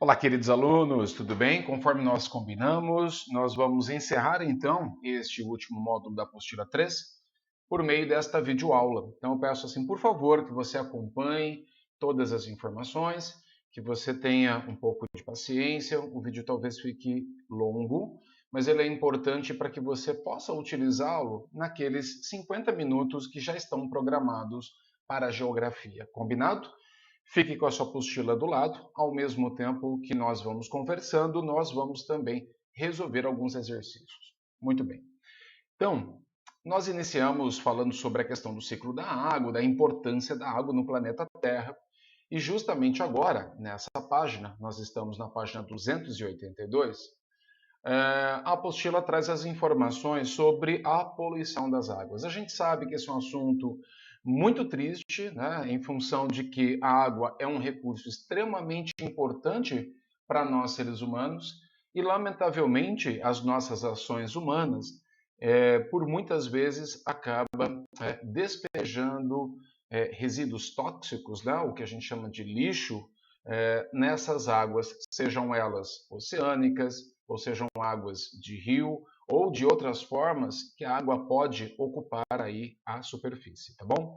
Olá, queridos alunos, tudo bem? Conforme nós combinamos, nós vamos encerrar então este último módulo da apostila 3 por meio desta videoaula. Então eu peço assim, por favor, que você acompanhe todas as informações, que você tenha um pouco de paciência. O vídeo talvez fique longo, mas ele é importante para que você possa utilizá-lo naqueles 50 minutos que já estão programados para a geografia. Combinado? Fique com a sua apostila do lado, ao mesmo tempo que nós vamos conversando, nós vamos também resolver alguns exercícios. Muito bem. Então, nós iniciamos falando sobre a questão do ciclo da água, da importância da água no planeta Terra, e justamente agora, nessa página, nós estamos na página 282, a apostila traz as informações sobre a poluição das águas. A gente sabe que esse é um assunto muito triste, né, em função de que a água é um recurso extremamente importante para nós seres humanos e, lamentavelmente, as nossas ações humanas, por muitas vezes, acabam despejando resíduos tóxicos, né, o que a gente chama de lixo, nessas águas, sejam elas oceânicas, ou sejam águas de rio ou de outras formas que a água pode ocupar aí a superfície, tá bom?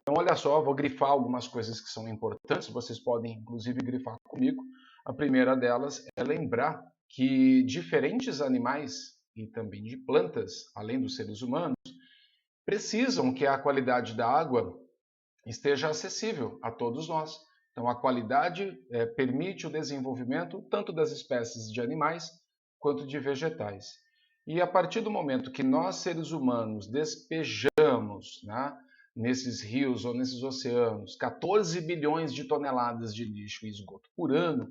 Então, olha só, vou grifar algumas coisas que são importantes, vocês podem inclusive grifar comigo. A primeira delas é lembrar que diferentes animais e também de plantas, além dos seres humanos, precisam que a qualidade da água esteja acessível a todos nós. Então, a qualidade permite o desenvolvimento tanto das espécies de animais quanto de vegetais. E a partir do momento que nós, seres humanos, despejamos, né, nesses rios ou nesses oceanos 14 bilhões de toneladas de lixo e esgoto por ano,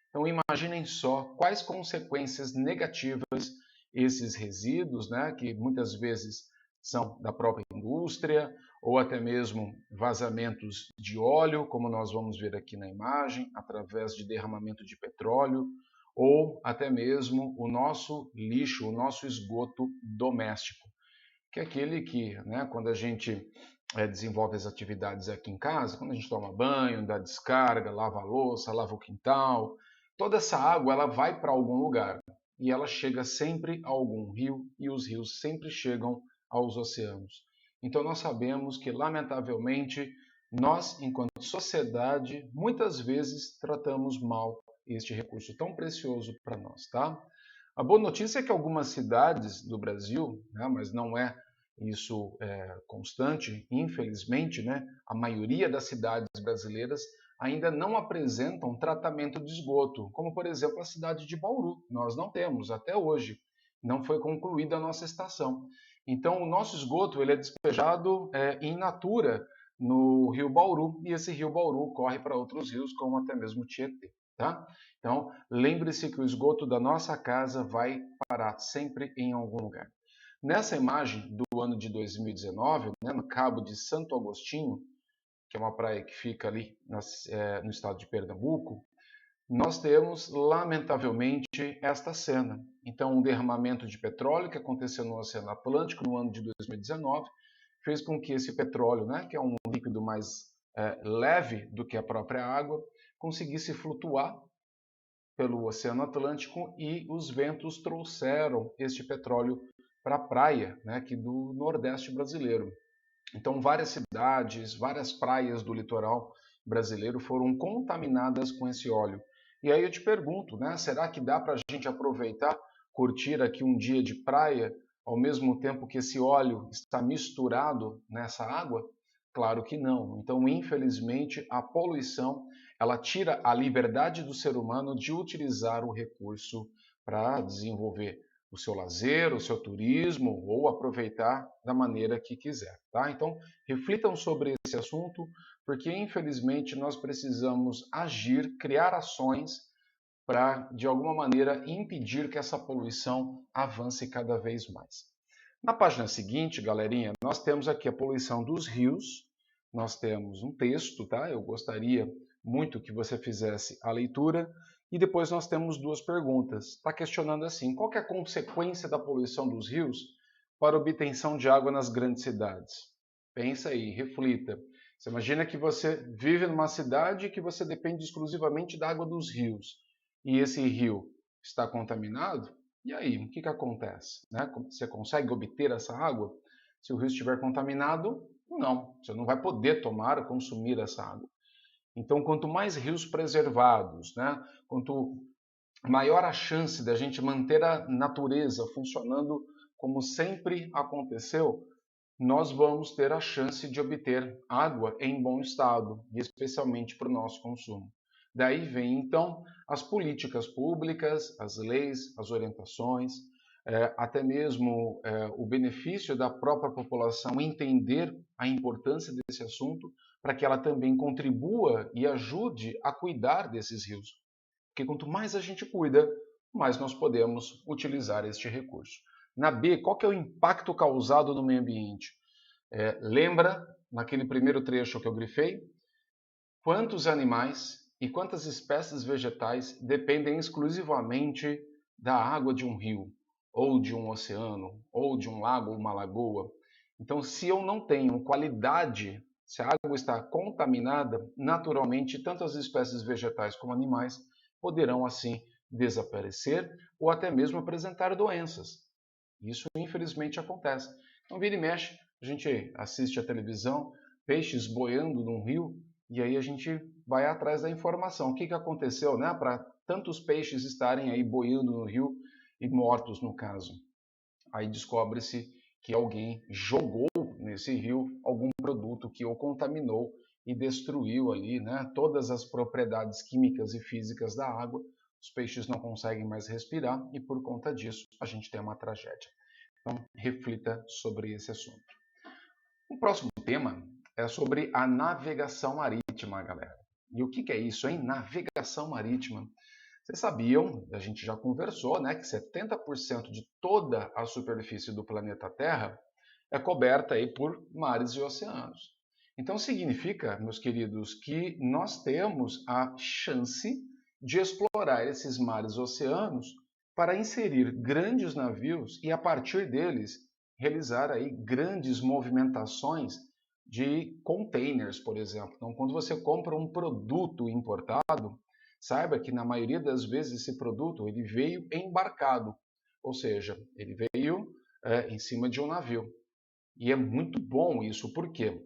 então imaginem só quais consequências negativas esses resíduos, né, que muitas vezes são da própria indústria, ou até mesmo vazamentos de óleo, como nós vamos ver aqui na imagem, através de derramamento de petróleo, ou até mesmo o nosso lixo, o nosso esgoto doméstico, que é aquele que, né, quando a gente desenvolve as atividades aqui em casa, quando a gente toma banho, dá descarga, lava a louça, lava o quintal, toda essa água ela vai para algum lugar e ela chega sempre a algum rio e os rios sempre chegam aos oceanos. Então nós sabemos que, lamentavelmente, nós, enquanto sociedade, muitas vezes tratamos mal este recurso tão precioso para nós, tá? A boa notícia é que algumas cidades do Brasil, né, mas não é isso constante, infelizmente, né, a maioria das cidades brasileiras ainda não apresentam tratamento de esgoto, como por exemplo a cidade de Bauru. Nós não temos até hoje, não foi concluída a nossa estação. Então o nosso esgoto ele é despejado in natura no rio Bauru e esse rio Bauru corre para outros rios, como até mesmo o Tietê. Tá? Então, lembre-se que o esgoto da nossa casa vai parar sempre em algum lugar. Nessa imagem do ano de 2019, né, no Cabo de Santo Agostinho, que é uma praia que fica ali no estado de Pernambuco, nós temos, lamentavelmente, esta cena. Então, um derramamento de petróleo que aconteceu no Oceano Atlântico no ano de 2019 fez com que esse petróleo, né, que é um líquido mais leve do que a própria água, conseguisse flutuar pelo Oceano Atlântico e os ventos trouxeram este petróleo para a praia, né, aqui do Nordeste brasileiro. Então, várias cidades, várias praias do litoral brasileiro foram contaminadas com esse óleo. E aí eu te pergunto, né, será que dá para a gente aproveitar, curtir aqui um dia de praia, ao mesmo tempo que esse óleo está misturado nessa água? Claro que não. Então, infelizmente, a poluição ela tira a liberdade do ser humano de utilizar o recurso para desenvolver o seu lazer, o seu turismo ou aproveitar da maneira que quiser, tá? Então, reflitam sobre esse assunto, porque infelizmente nós precisamos agir, criar ações para, de alguma maneira, impedir que essa poluição avance cada vez mais. Na página seguinte, galerinha, nós temos aqui a poluição dos rios, nós temos um texto, tá? Eu gostaria muito que você fizesse a leitura e depois nós temos duas perguntas. Está questionando assim, qual que é a consequência da poluição dos rios para a obtenção de água nas grandes cidades? Pensa aí, reflita. Você imagina que você vive numa cidade que você depende exclusivamente da água dos rios. e esse rio está contaminado, e aí, o que acontece? Né? Você consegue obter essa água? Se o rio estiver contaminado, não, você não vai poder tomar ou consumir essa água. Então, quanto mais rios preservados, né? Quanto maior a chance da gente manter a natureza funcionando como sempre aconteceu, nós vamos ter a chance de obter água em bom estado, e especialmente para o nosso consumo. Daí vem, então, as políticas públicas, as leis, as orientações, até mesmo o benefício da própria população entender a importância desse assunto, para que ela também contribua e ajude a cuidar desses rios. Porque quanto mais a gente cuida, mais nós podemos utilizar este recurso. Na B, qual que é o impacto causado no meio ambiente? Lembra, naquele primeiro trecho que eu grifei, quantos animais e quantas espécies vegetais dependem exclusivamente da água de um rio, ou de um oceano, ou de um lago ou uma lagoa. Então, se eu não tenho qualidade, se a água está contaminada, naturalmente, tanto as espécies vegetais como animais poderão, assim, desaparecer ou até mesmo apresentar doenças. Isso, infelizmente, acontece. Então, vira e mexe, a gente assiste a televisão, peixes boiando num rio, e aí a gente vai atrás da informação. O que aconteceu, né, para tantos peixes estarem aí boiando no rio e mortos, no caso? Aí descobre-se que alguém jogou nesse rio algum produto que o contaminou e destruiu ali, né, todas as propriedades químicas e físicas da água. Os peixes não conseguem mais respirar e, por conta disso, a gente tem uma tragédia. Então, reflita sobre esse assunto. O próximo tema é sobre a navegação marítima, galera. E o que é isso, hein? Navegação marítima. Vocês sabiam, a gente já conversou, né, que 70% de toda a superfície do planeta Terra é coberta aí por mares e oceanos. Então significa, meus queridos, que nós temos a chance de explorar esses mares e oceanos para inserir grandes navios e a partir deles realizar aí grandes movimentações de containers, por exemplo. Então, quando você compra um produto importado, saiba que na maioria das vezes esse produto ele veio embarcado, ou seja, ele veio em cima de um navio. E é muito bom isso, porque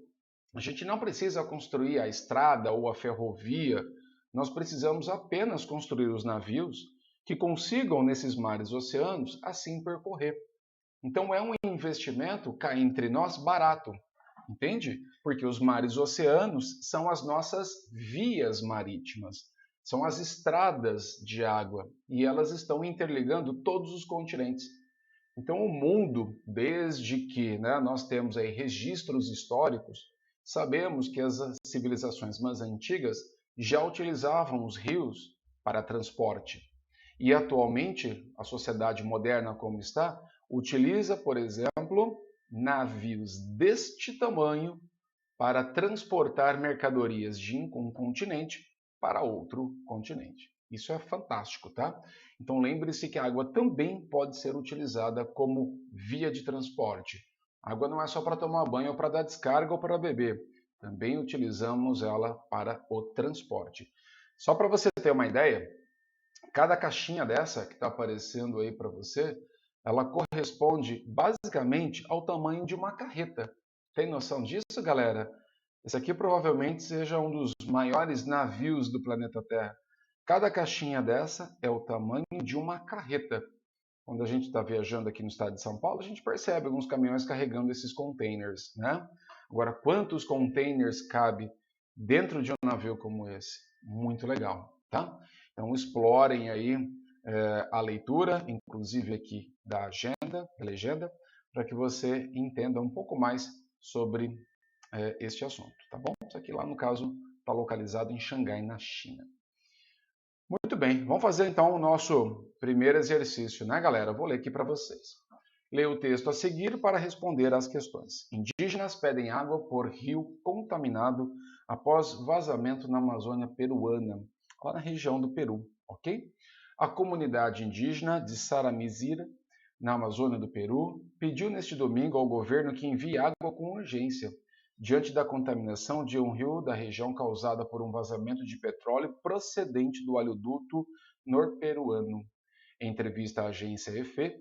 a gente não precisa construir a estrada ou a ferrovia, nós precisamos apenas construir os navios que consigam nesses mares e oceanos assim percorrer. Então é um investimento cá entre nós barato, entende? Porque os mares e oceanos são as nossas vias marítimas, são as estradas de água e elas estão interligando todos os continentes. Então o mundo, desde que, né, nós temos aí registros históricos, sabemos que as civilizações mais antigas já utilizavam os rios para transporte. E atualmente, a sociedade moderna como está, utiliza, por exemplo, navios deste tamanho para transportar mercadorias de um continente para outro continente. Isso é fantástico, tá? Então lembre-se que a água também pode ser utilizada como via de transporte. A água não é só para tomar banho ou para dar descarga ou para beber. Também utilizamos ela para o transporte. Só para você ter uma ideia, cada caixinha dessa que está aparecendo aí para você, ela corresponde basicamente ao tamanho de uma carreta. Tem noção disso, galera? Esse aqui provavelmente seja um dos maiores navios do planeta Terra. Cada caixinha dessa é o tamanho de uma carreta. Quando a gente está viajando aqui no estado de São Paulo, a gente percebe alguns caminhões carregando esses containers, né? Agora, quantos containers cabe dentro de um navio como esse? Muito legal, tá? Então, explorem aí a leitura, inclusive aqui da agenda, da legenda, para que você entenda um pouco mais sobre este assunto, tá bom? Isso aqui lá, no caso, está localizado em Xangai, na China. Muito bem, vamos fazer então o nosso primeiro exercício, né, galera? Vou ler aqui para vocês. Leia o texto a seguir para responder às questões. Indígenas pedem água por rio contaminado após vazamento na Amazônia peruana, lá na região do Peru, ok? A comunidade indígena de Saramizira, na Amazônia do Peru, pediu neste domingo ao governo que envie água com urgência, diante da contaminação de um rio da região causada por um vazamento de petróleo procedente do oleoduto norperuano. Em entrevista à agência EFE,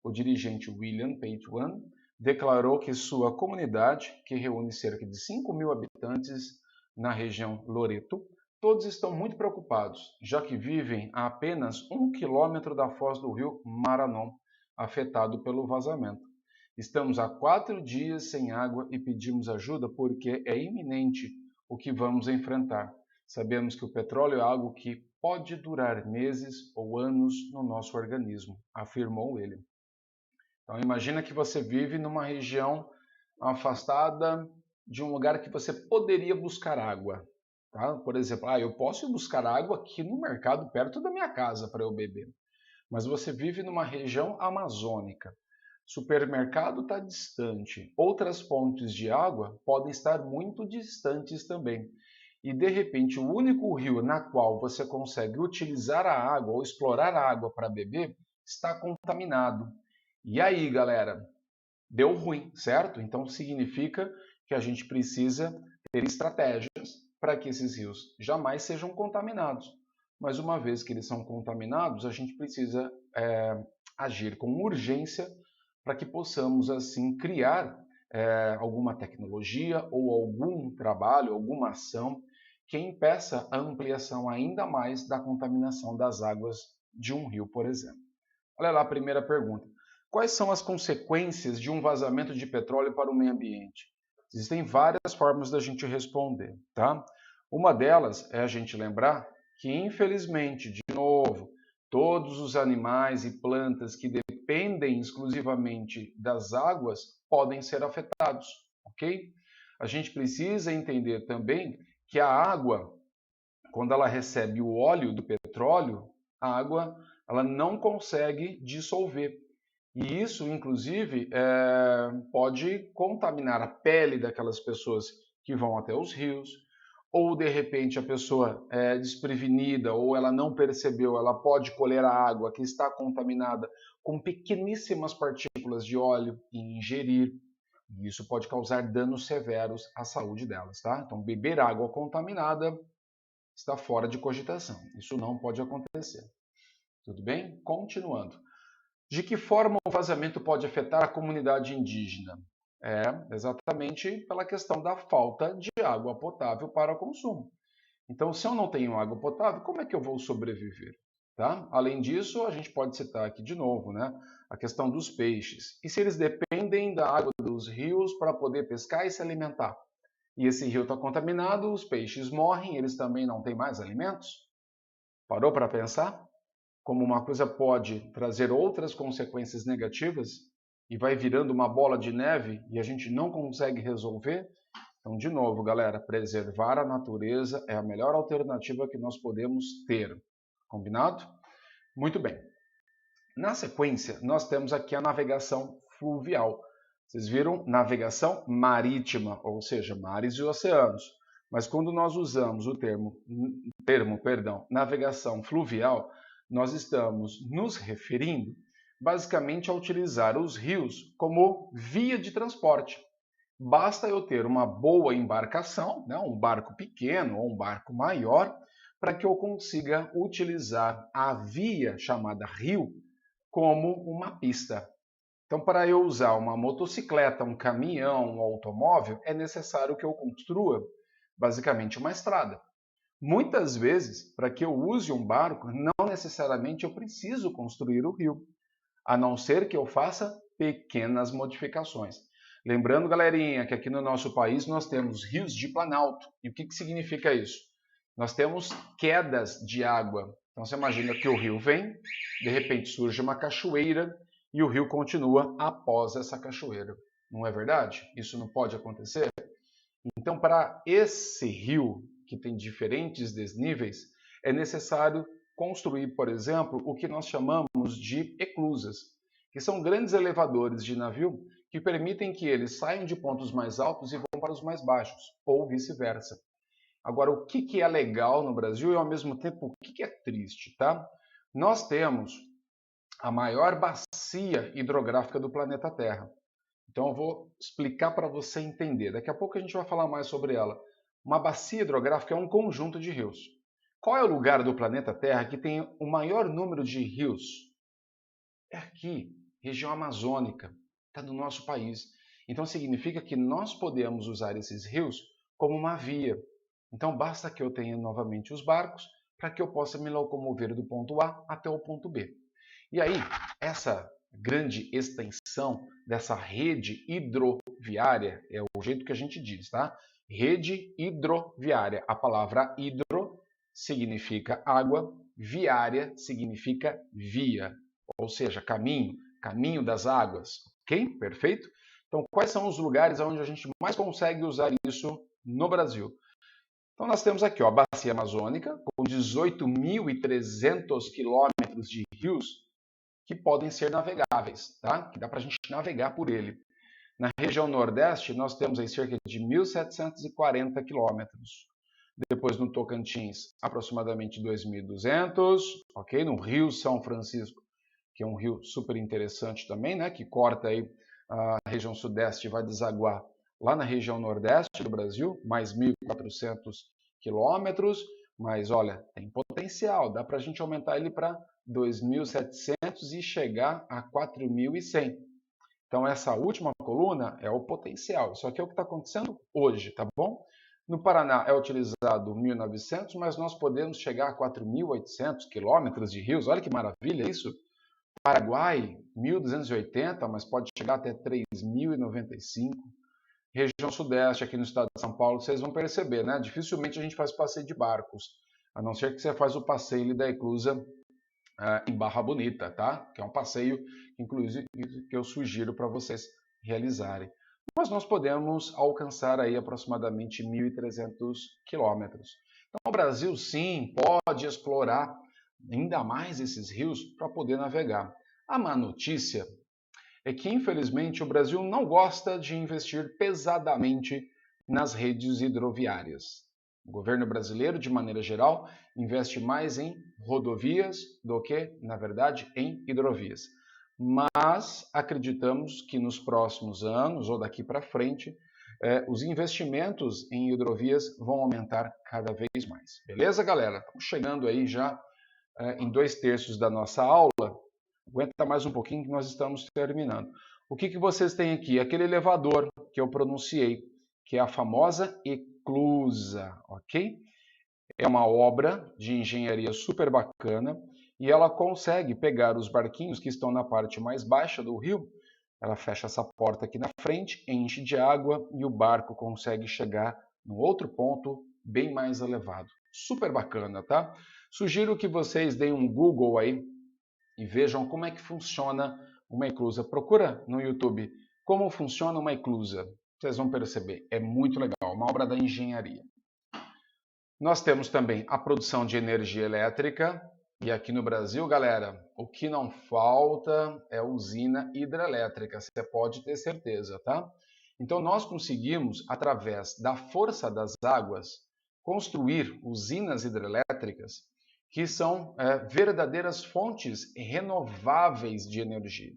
o dirigente William Peituan declarou que sua comunidade, que reúne cerca de 5.000 habitantes na região Loreto, todos estão muito preocupados, já que vivem a apenas 1 quilômetro da foz do rio Maranon, afetado pelo vazamento. Estamos há 4 dias sem água e pedimos ajuda porque é iminente o que vamos enfrentar. Sabemos que o petróleo é algo que pode durar meses ou anos no nosso organismo, afirmou ele. Então imagina que você vive numa região afastada de um lugar que você poderia buscar água. Tá? Por exemplo, eu posso ir buscar água aqui no mercado perto da minha casa para eu beber. Mas você vive numa região amazônica. Supermercado está distante. Outras fontes de água podem estar muito distantes também. E de repente, o único rio na qual você consegue utilizar a água ou explorar a água para beber está contaminado. E aí, galera, deu ruim, certo? Então significa que a gente precisa ter estratégias para que esses rios jamais sejam contaminados. Mas uma vez que eles são contaminados, a gente precisa agir com urgência para que possamos assim criar alguma tecnologia ou algum trabalho, alguma ação que impeça a ampliação ainda mais da contaminação das águas de um rio, por exemplo. Olha lá a primeira pergunta. Quais são as consequências de um vazamento de petróleo para o meio ambiente? Existem várias formas da gente responder, tá? Uma delas é a gente lembrar que, infelizmente, de novo, todos os animais e plantas que dependem exclusivamente das águas podem ser afetados, ok? A gente precisa entender também que a água, quando ela recebe o óleo do petróleo, a água ela não consegue dissolver. E isso, inclusive, pode contaminar a pele daquelas pessoas que vão até os rios, ou de repente a pessoa é desprevenida ou ela não percebeu, ela pode colher a água que está contaminada com pequeníssimas partículas de óleo e ingerir. E isso pode causar danos severos à saúde delas, tá? Então, beber água contaminada está fora de cogitação. Isso não pode acontecer. Tudo bem? Continuando. De que forma o vazamento pode afetar a comunidade indígena? Exatamente pela questão da falta de água potável para o consumo. Então, se eu não tenho água potável, como é que eu vou sobreviver? Tá? Além disso, a gente pode citar aqui de novo, né, a questão dos peixes. E se eles dependem da água dos rios para poder pescar e se alimentar? E esse rio está contaminado, os peixes morrem, eles também não têm mais alimentos? Parou para pensar? Como uma coisa pode trazer outras consequências negativas e vai virando uma bola de neve e a gente não consegue resolver. Então, de novo, galera, preservar a natureza é a melhor alternativa que nós podemos ter. Combinado? Muito bem. Na sequência, nós temos aqui a navegação fluvial. Vocês viram navegação marítima, ou seja, mares e oceanos. Mas quando nós usamos o termo navegação fluvial, nós estamos nos referindo basicamente a utilizar os rios como via de transporte. Basta eu ter uma boa embarcação, né, um barco pequeno ou um barco maior, para que eu consiga utilizar a via chamada rio como uma pista. Então, para eu usar uma motocicleta, um caminhão, um automóvel, é necessário que eu construa basicamente uma estrada. Muitas vezes, para que eu use um barco, não necessariamente eu preciso construir o rio, a não ser que eu faça pequenas modificações. Lembrando, galerinha, que aqui no nosso país nós temos rios de planalto. E o que significa isso? Nós temos quedas de água. Então você imagina que o rio vem, de repente surge uma cachoeira e o rio continua após essa cachoeira. Não é verdade? Isso não pode acontecer? Então, para esse rio, que tem diferentes desníveis, é necessário construir, por exemplo, o que nós chamamos de eclusas, que são grandes elevadores de navio que permitem que eles saiam de pontos mais altos e vão para os mais baixos, ou vice-versa. Agora, o que é legal no Brasil e, ao mesmo tempo, o que é triste, tá? Nós temos a maior bacia hidrográfica do planeta Terra. Então eu vou explicar para você entender. Daqui a pouco a gente vai falar mais sobre ela. Uma bacia hidrográfica é um conjunto de rios. Qual é o lugar do planeta Terra que tem o maior número de rios? É aqui, região amazônica, está no nosso país. Então significa que nós podemos usar esses rios como uma via. Então basta que eu tenha novamente os barcos para que eu possa me locomover do ponto A até o ponto B. E aí, essa grande extensão dessa rede hidroviária, é o jeito que a gente diz, tá? Rede hidroviária. A palavra hidro significa água, viária significa via, ou seja, caminho, caminho das águas. Ok? Perfeito? Então, quais são os lugares onde a gente mais consegue usar isso no Brasil? Então, nós temos aqui ó, a Bacia Amazônica, com 18.300 quilômetros de rios que podem ser navegáveis, tá? Que dá para a gente navegar por ele. Na região Nordeste, nós temos aí cerca de 1.740 quilômetros. Depois, no Tocantins, aproximadamente 2.200, ok? No Rio São Francisco, que é um rio super interessante também, né? Que corta aí a região Sudeste e vai desaguar lá na região Nordeste do Brasil, mais 1.400 quilômetros. Mas olha, tem potencial, dá para a gente aumentar ele para 2.700 e chegar a 4.100. Então, essa última coluna é o potencial. Isso aqui é o que está acontecendo hoje, tá bom? No Paraná é utilizado 1.900, mas nós podemos chegar a 4.800 quilômetros de rios. Olha que maravilha isso! Paraguai, 1.280, mas pode chegar até 3.095. Região Sudeste, aqui no estado de São Paulo, vocês vão perceber, né? Dificilmente a gente faz passeio de barcos, a não ser que você faz o passeio da Eclusa em Barra Bonita, tá? Que é um passeio, inclusive, que eu sugiro para vocês realizarem. Mas nós podemos alcançar aí aproximadamente 1.300 quilômetros. Então, o Brasil, sim, pode explorar ainda mais esses rios para poder navegar. A má notícia é que, infelizmente, o Brasil não gosta de investir pesadamente nas redes hidroviárias. O governo brasileiro, de maneira geral, investe mais em rodovias do que, na verdade, em hidrovias. Mas acreditamos que nos próximos anos, ou daqui para frente, os investimentos em hidrovias vão aumentar cada vez mais. Beleza, galera? Estamos chegando aí já em 2/3 da nossa aula. Aguenta mais um pouquinho que nós estamos terminando. O que vocês têm aqui? Aquele elevador que eu pronunciei, que é a famosa eclusa, ok? É uma obra de engenharia super bacana e ela consegue pegar os barquinhos que estão na parte mais baixa do rio, ela fecha essa porta aqui na frente, enche de água e o barco consegue chegar no outro ponto bem mais elevado. Super bacana, tá? Sugiro que vocês deem um Google aí e vejam como é que funciona uma eclusa. Procura no YouTube como funciona uma eclusa. Vocês vão perceber, é muito legal, uma obra da engenharia. Nós temos também a produção de energia elétrica. E aqui no Brasil, galera, o que não falta é usina hidrelétrica, você pode ter certeza, tá? Então nós conseguimos, através da força das águas, construir usinas hidrelétricas que são verdadeiras fontes renováveis de energia.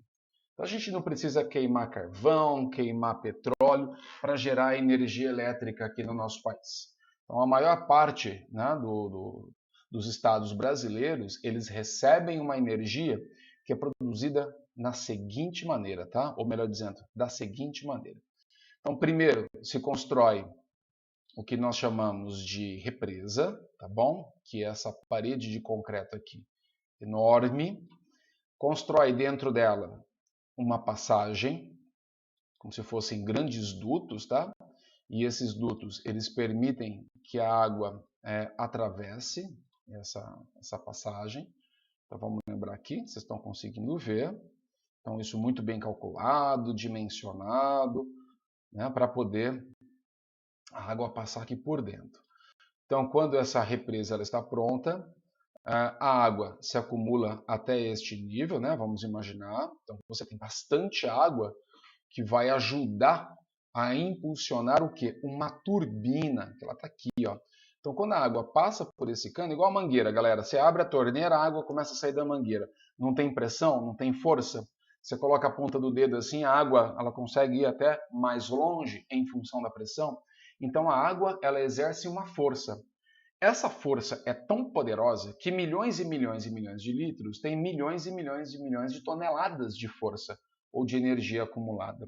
Então a gente não precisa queimar carvão, queimar petróleo para gerar energia elétrica aqui no nosso país. Então a maior parte, né, dos estados brasileiros, eles recebem uma energia que é produzida na seguinte maneira, tá? Ou melhor dizendo, da seguinte maneira. Então, primeiro se constrói o que nós chamamos de represa, tá bom? Que é essa parede de concreto aqui, enorme. Constrói dentro dela uma passagem, como se fossem grandes dutos, tá? E esses dutos, eles permitem que a água atravesse essa passagem. Então vamos lembrar aqui, vocês estão conseguindo ver. Então isso muito bem calculado, dimensionado, né, para poder a água passar aqui por dentro. Então quando essa represa ela está pronta, a água se acumula até este nível, né? Vamos imaginar. Então você tem bastante água que vai ajudar a impulsionar o quê? Uma turbina, que ela está aqui, ó. Então, quando a água passa por esse cano, igual a mangueira, galera, você abre a torneira, a água começa a sair da mangueira. Não tem pressão, não tem força. Você coloca a ponta do dedo assim, a água ela consegue ir até mais longe em função da pressão. Então a água ela exerce uma força. Essa força é tão poderosa que milhões e milhões e milhões de litros têm milhões e milhões e milhões de toneladas de força ou de energia acumulada.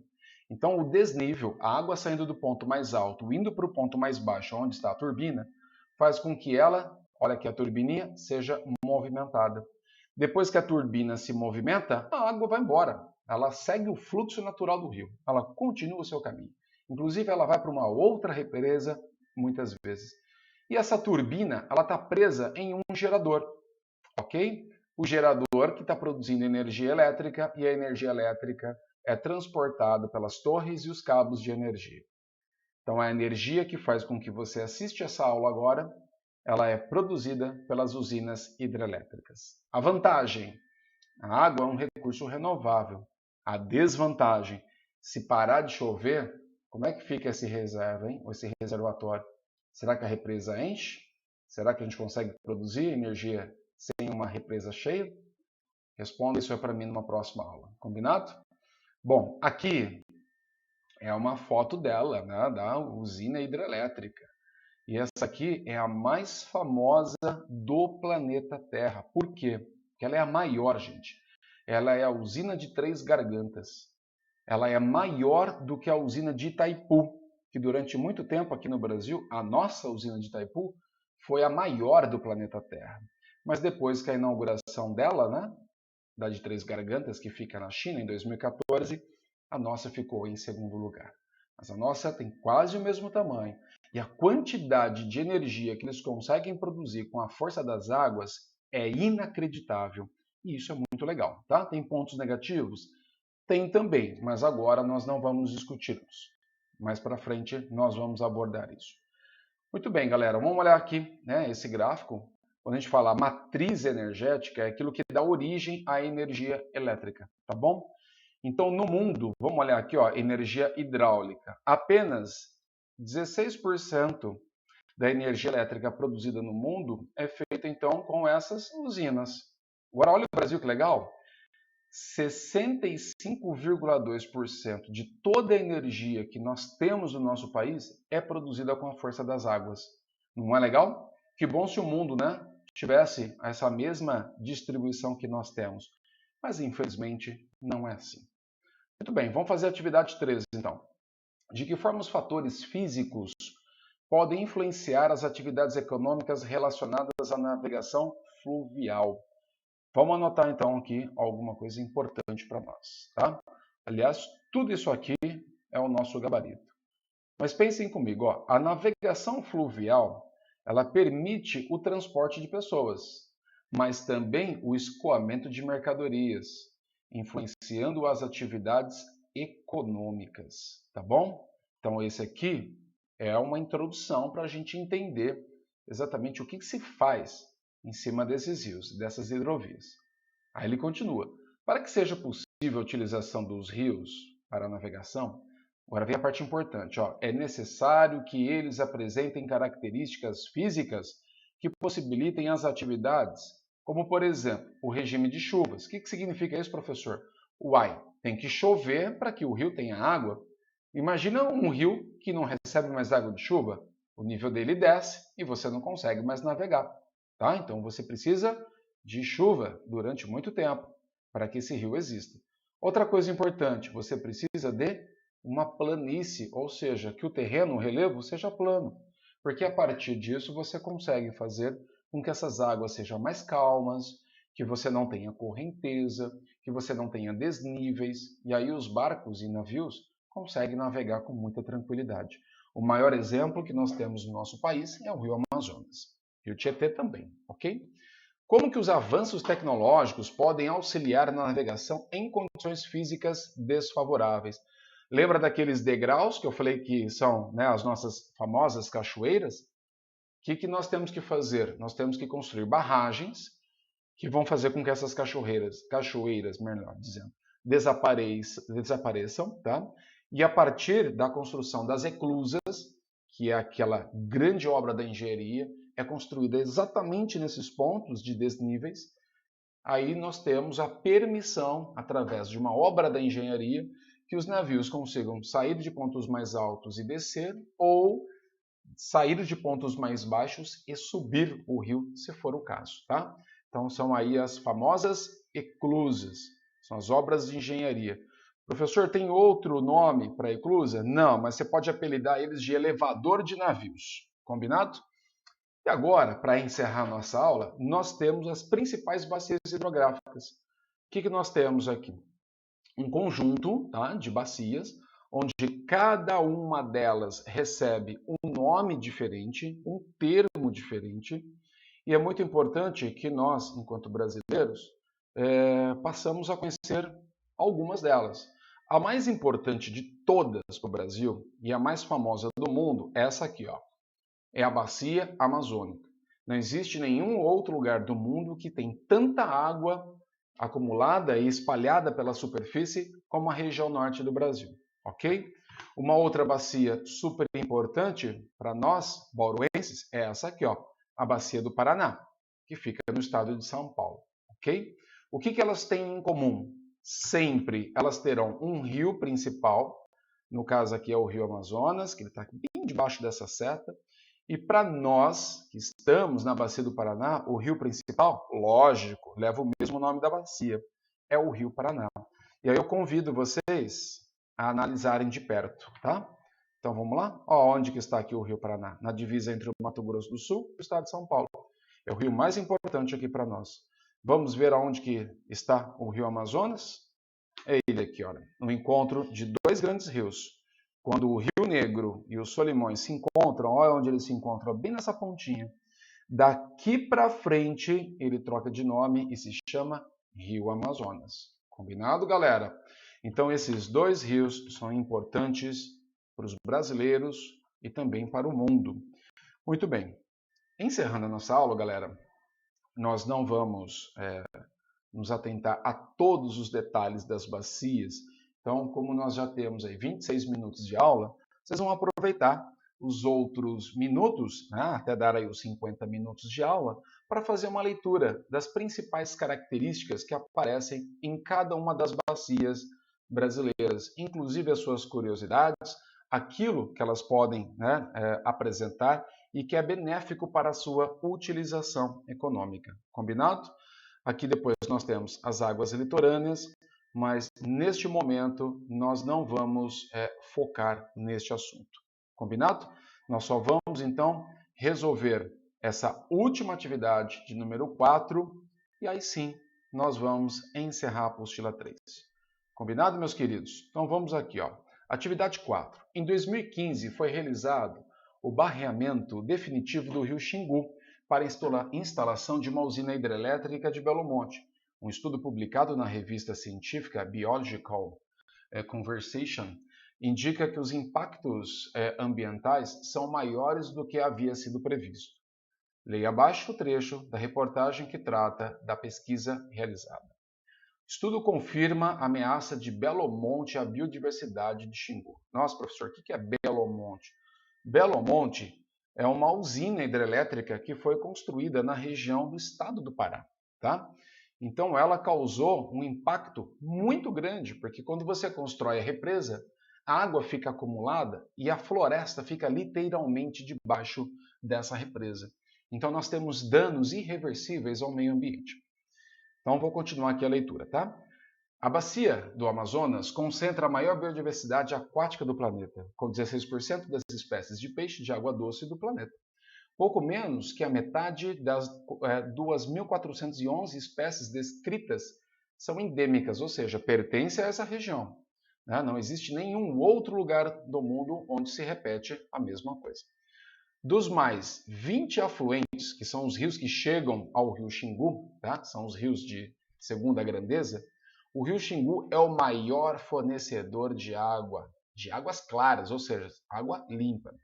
Então, o desnível, a água saindo do ponto mais alto, indo para o ponto mais baixo, onde está a turbina, faz com que ela, olha aqui a turbininha, seja movimentada. Depois que a turbina se movimenta, a água vai embora. Ela segue o fluxo natural do rio. Ela continua o seu caminho. Inclusive, ela vai para uma outra represa, muitas vezes. E essa turbina, ela está presa em um gerador, ok? O gerador que está produzindo energia elétrica e a energia elétrica é transportada pelas torres e os cabos de energia. Então, a energia que faz com que você assiste essa aula agora, ela é produzida pelas usinas hidrelétricas. A vantagem, a água é um recurso renovável. A desvantagem, se parar de chover, como é que fica esse reserva, hein? Ou esse reservatório? Será que a represa enche? Será que a gente consegue produzir energia sem uma represa cheia? Responda isso para mim numa próxima aula. Combinado? Bom, aqui é uma foto dela, né, da usina hidrelétrica. E essa aqui é a mais famosa do planeta Terra. Por quê? Porque ela é a maior, gente. Ela é a usina de Três Gargantas. Ela é maior do que a usina de Itaipu, que durante muito tempo aqui no Brasil, a nossa usina de Itaipu foi a maior do planeta Terra. Mas depois que a inauguração dela, né, da de Três Gargantas, que fica na China, em 2014, a nossa ficou em segundo lugar. Mas a nossa tem quase o mesmo tamanho. E a quantidade de energia que eles conseguem produzir com a força das águas é inacreditável. E isso é muito legal, tá? Tem pontos negativos? Tem também, mas agora nós não vamos discuti-los. Mais para frente nós vamos abordar isso. Muito bem, galera, vamos olhar aqui, né, esse gráfico. Quando a gente fala matriz energética, é aquilo que dá origem à energia elétrica, tá bom? Então, no mundo, vamos olhar aqui, ó, energia hidráulica. Apenas 16% da energia elétrica produzida no mundo é feita, então, com essas usinas. Agora, olha o Brasil, que legal. 65,2% de toda a energia que nós temos no nosso país é produzida com a força das águas. Não é legal? Que bom se o mundo, né, tivesse essa mesma distribuição que nós temos. Mas, infelizmente, não é assim. Muito bem, vamos fazer a atividade 13, então. De que forma os fatores físicos podem influenciar as atividades econômicas relacionadas à navegação fluvial? Vamos anotar então aqui alguma coisa importante para nós, tá? Aliás, tudo isso aqui é o nosso gabarito. Mas pensem comigo, ó, a navegação fluvial, ela permite o transporte de pessoas, mas também o escoamento de mercadorias, influenciando as atividades econômicas, tá bom? Então esse aqui é uma introdução para a gente entender exatamente o que se faz em cima desses rios, dessas hidrovias. Aí ele continua. Para que seja possível a utilização dos rios para a navegação, agora vem a parte importante, ó, é necessário que eles apresentem características físicas que possibilitem as atividades, como, por exemplo, o regime de chuvas. O que significa isso, professor? Uai, tem que chover para que o rio tenha água. Imagina um rio que não recebe mais água de chuva, o nível dele desce e você não consegue mais navegar. Tá? Então você precisa de chuva durante muito tempo para que esse rio exista. Outra coisa importante, você precisa de uma planície, ou seja, que o terreno, o relevo, seja plano, porque a partir disso você consegue fazer com que essas águas sejam mais calmas, que você não tenha correnteza, que você não tenha desníveis, e aí os barcos e navios conseguem navegar com muita tranquilidade. O maior exemplo que nós temos no nosso país é o Rio Amazonas. Rio Tietê também, ok? Como que os avanços tecnológicos podem auxiliar na navegação em condições físicas desfavoráveis? Lembra daqueles degraus que eu falei que são, né, as nossas famosas cachoeiras? O que nós temos que fazer? Nós temos que construir barragens que vão fazer com que essas cachoeiras, melhor dizendo, desapareçam, tá? E a partir da construção das eclusas, que é aquela grande obra da engenharia, é construída exatamente nesses pontos de desníveis, Aí nós temos a permissão, através de uma obra da engenharia, que os navios consigam sair de pontos mais altos e descer, ou sair de pontos mais baixos e subir o rio, se for o caso, tá? Então são aí as famosas eclusas, são as obras de engenharia. Professor, tem outro nome para eclusa? Não, mas você pode apelidar eles de elevador de navios, combinado? E agora, para encerrar nossa aula, nós temos as principais bacias hidrográficas. O que nós temos aqui? Um conjunto, tá, de bacias, onde cada uma delas recebe um nome diferente, um termo diferente, e é muito importante que nós, enquanto brasileiros, passamos a conhecer algumas delas. A mais importante de todas para o Brasil e a mais famosa do mundo é essa aqui, ó. É a bacia amazônica. Não existe nenhum outro lugar do mundo que tem tanta água acumulada e espalhada pela superfície como a região norte do Brasil, ok? Uma outra bacia super importante para nós, bauruenses, é essa aqui, ó, a bacia do Paraná, que fica no estado de São Paulo, ok? O que elas têm em comum? Sempre elas terão um rio principal, no caso aqui é o Rio Amazonas, que ele está bem debaixo dessa seta, e para nós que estamos na bacia do Paraná, o rio principal, lógico, leva o mesmo nome da bacia, é o Rio Paraná. E aí eu convido vocês a analisarem de perto, tá? Então vamos lá? Ó, onde que está aqui o Rio Paraná? Na divisa entre o Mato Grosso do Sul e o estado de São Paulo. É o rio mais importante aqui para nós. Vamos ver aonde que está o Rio Amazonas? É ele aqui, olha, no encontro de dois grandes rios. Quando o Rio Negro e o Solimões se encontram, olha onde eles se encontram, bem nessa pontinha. Daqui para frente, ele troca de nome e se chama Rio Amazonas. Combinado, galera? Então, esses dois rios são importantes para os brasileiros e também para o mundo. Muito bem. Encerrando a nossa aula, galera, nós não vamos nos atentar a todos os detalhes das bacias. Então, como nós já temos aí 26 minutos de aula, vocês vão aproveitar os outros minutos, né, até dar aí os 50 minutos de aula, para fazer uma leitura das principais características que aparecem em cada uma das bacias brasileiras, inclusive as suas curiosidades, aquilo que elas podem, né, apresentar e que é benéfico para a sua utilização econômica. Combinado? Aqui depois nós temos as águas litorâneas, mas neste momento nós não vamos focar neste assunto. Combinado? Nós só vamos então resolver essa última atividade de número 4 e aí sim nós vamos encerrar a apostila 3. Combinado, meus queridos? Então vamos aqui, ó. Atividade 4. Em 2015 foi realizado o barreamento definitivo do rio Xingu para a instalação de uma usina hidrelétrica de Belo Monte. Um estudo publicado na revista científica Biological Conversation indica que os impactos ambientais são maiores do que havia sido previsto. Leia abaixo o trecho da reportagem que trata da pesquisa realizada. Estudo confirma a ameaça de Belo Monte à biodiversidade de Xingu. Nossa, professor, o que é Belo Monte? Belo Monte é uma usina hidrelétrica que foi construída na região do estado do Pará, tá? Então ela causou um impacto muito grande, porque quando você constrói a represa, a água fica acumulada e a floresta fica literalmente debaixo dessa represa. Então nós temos danos irreversíveis ao meio ambiente. Então vou continuar aqui a leitura, tá? A bacia do Amazonas concentra a maior biodiversidade aquática do planeta, com 16% das espécies de peixe de água doce do planeta. Pouco menos que a metade das 2.411 espécies descritas são endêmicas, ou seja, pertencem a essa região. Não existe nenhum outro lugar do mundo onde se repete a mesma coisa. Dos mais 20 afluentes, que são os rios que chegam ao rio Xingu, tá? São os rios de segunda grandeza, o rio Xingu é o maior fornecedor de águas claras, ou seja, água limpa.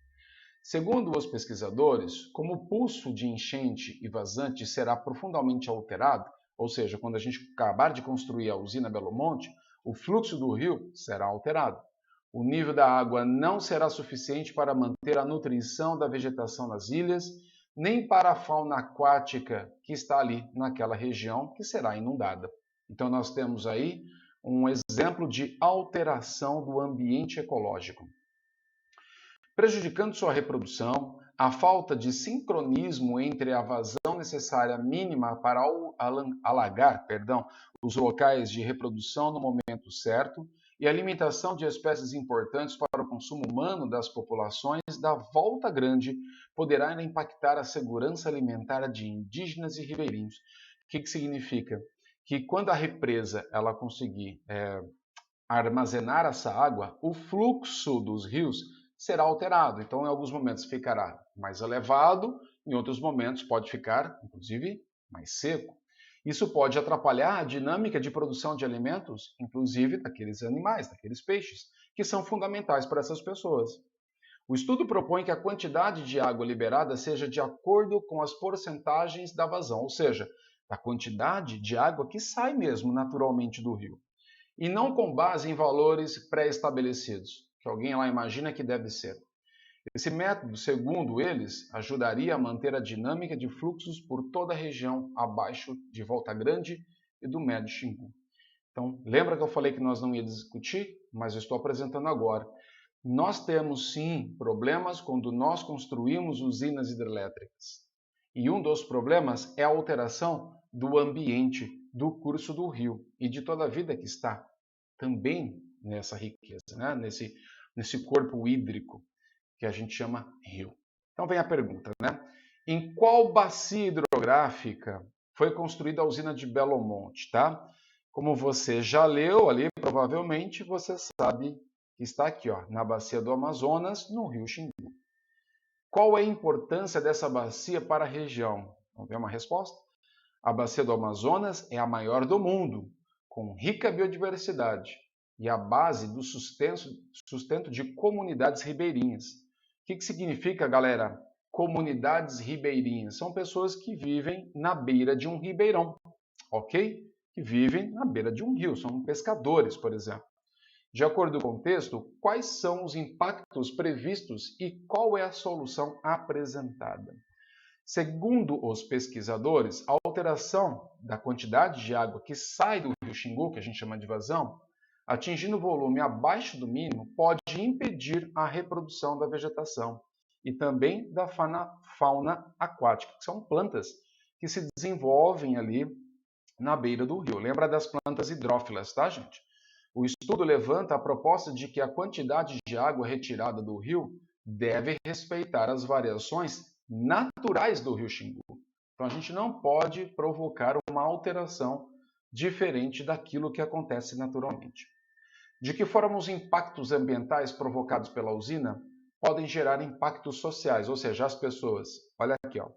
Segundo os pesquisadores, como o pulso de enchente e vazante será profundamente alterado, ou seja, quando a gente acabar de construir a usina Belo Monte, o fluxo do rio será alterado. O nível da água não será suficiente para manter a nutrição da vegetação nas ilhas, nem para a fauna aquática que está ali naquela região que será inundada. Então nós temos aí um exemplo de alteração do ambiente ecológico, prejudicando sua reprodução, a falta de sincronismo entre a vazão necessária mínima para alagar, os locais de reprodução no momento certo e a limitação de espécies importantes para o consumo humano das populações da Volta Grande poderá impactar a segurança alimentar de indígenas e ribeirinhos. O que significa? Que quando a represa ela conseguir armazenar essa água, o fluxo dos rios será alterado. Então, em alguns momentos ficará mais elevado, em outros momentos pode ficar, inclusive, mais seco. Isso pode atrapalhar a dinâmica de produção de alimentos, inclusive daqueles animais, daqueles peixes, que são fundamentais para essas pessoas. O estudo propõe que a quantidade de água liberada seja de acordo com as porcentagens da vazão, ou seja, da quantidade de água que sai mesmo naturalmente do rio, e não com base em valores pré-estabelecidos, que alguém lá imagina que deve ser. Esse método, segundo eles, ajudaria a manter a dinâmica de fluxos por toda a região abaixo de Volta Grande e do Médio Xingu. Então, lembra que eu falei que nós não íamos discutir, mas eu estou apresentando agora. Nós temos sim problemas quando nós construímos usinas hidrelétricas. E um dos problemas é a alteração do ambiente, do curso do rio e de toda a vida que está também nessa riqueza, né? nesse corpo hídrico que a gente chama rio. Então vem a pergunta, né? Em qual bacia hidrográfica foi construída a usina de Belo Monte, tá? Como você já leu ali, provavelmente você sabe que está aqui, ó, na bacia do Amazonas, no rio Xingu. Qual é a importância dessa bacia para a região? Vamos ver uma resposta? A bacia do Amazonas é a maior do mundo, com rica biodiversidade e a base do sustento de comunidades ribeirinhas. O que significa, galera? Comunidades ribeirinhas são pessoas que vivem na beira de um ribeirão, ok? Que vivem na beira de um rio, são pescadores, por exemplo. De acordo com o texto, quais são os impactos previstos e qual é a solução apresentada? Segundo os pesquisadores, a alteração da quantidade de água que sai do rio Xingu, que a gente chama de vazão, atingindo o volume abaixo do mínimo, pode impedir a reprodução da vegetação e também da fauna aquática, que são plantas que se desenvolvem ali na beira do rio. Lembra das plantas hidrófilas, tá, gente? O estudo levanta a proposta de que a quantidade de água retirada do rio deve respeitar as variações naturais do rio Xingu. Então a gente não pode provocar uma alteração diferente daquilo que acontece naturalmente. De que forma os impactos ambientais provocados pela usina podem gerar impactos sociais, ou seja, as pessoas. Olha aqui, ó.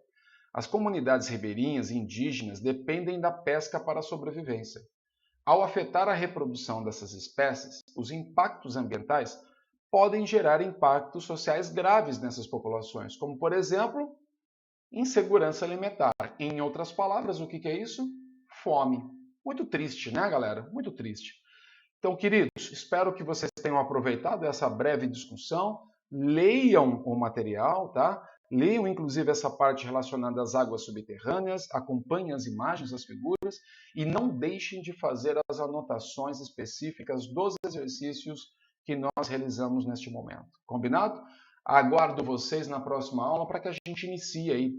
As comunidades ribeirinhas e indígenas dependem da pesca para a sobrevivência. Ao afetar a reprodução dessas espécies, os impactos ambientais podem gerar impactos sociais graves nessas populações, como, por exemplo, insegurança alimentar. Em outras palavras, o que é isso? Fome. Muito triste, né, galera? Muito triste. Então, queridos, espero que vocês tenham aproveitado essa breve discussão. Leiam o material, tá? Leiam, inclusive, essa parte relacionada às águas subterrâneas, acompanhem as imagens, as figuras, e não deixem de fazer as anotações específicas dos exercícios que nós realizamos neste momento. Combinado? Aguardo vocês na próxima aula para que a gente inicie aí,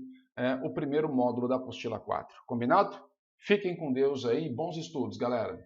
o primeiro módulo da apostila 4. Combinado? Fiquem com Deus aí, bons estudos, galera!